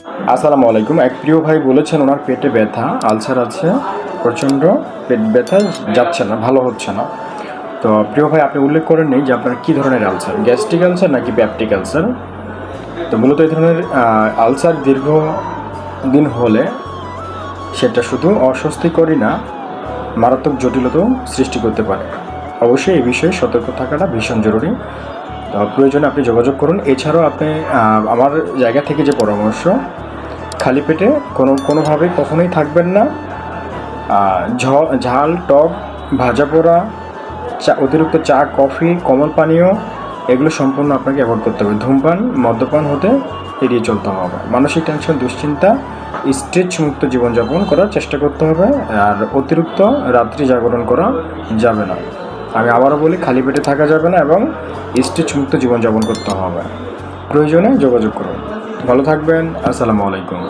আসসালামু আলাইকুম। এক প্রিয় ভাই বলেছেন ওনার পেটে ব্যথা, আলসার আছে, প্রচণ্ড পেট ব্যথা, যাচ্ছে না, ভালো হচ্ছে না। তো প্রিয় ভাই আপনি উল্লেখ করেননি যে আপনার কী ধরনের আলসার, গ্যাস্ট্রিক আলসার নাকি পেপটিক আলসার। তো মূলত এই ধরনের আলসার দীর্ঘদিন হলে সেটা শুধু অস্বস্তিকরই না, মারাত্মক জটিলতাও সৃষ্টি করতে পারে। অবশ্যই এই বিষয়ে সতর্ক থাকাটা ভীষণ জরুরি। তো প্রয়োজনে আপনি যোগাযোগ করুন। এছাড়াও আপনি আমার জায়গা থেকে যে পরামর্শ, খালি পেটে কোনোভাবেই কখনোই থাকবেন না। ঝাল, টক, ভাজা পোড়া, অতিরিক্ত চা, কফি, কোমল পানীয় এগুলো সম্পূর্ণ আপনাকে অ্যাভয়েড করতে হবে। ধূমপান, মদ্যপান হতে এড়িয়ে চলতে হবে। মানসিক টেনশন, দুশ্চিন্তা, স্ট্রেস মুক্ত জীবনযাপন করার চেষ্টা করতে হবে। আর অতিরিক্ত রাত্রি জাগরণ করা যাবে না। আমি আবারও বলি, খালি পেটে থাকা যাবে না এবং স্ট্রেস মুক্ত জীবনযাপন করতে হবে। প্রয়োজনে যোগাযোগ করুন। ভালো থাকবেন। আসসালামু আলাইকুম।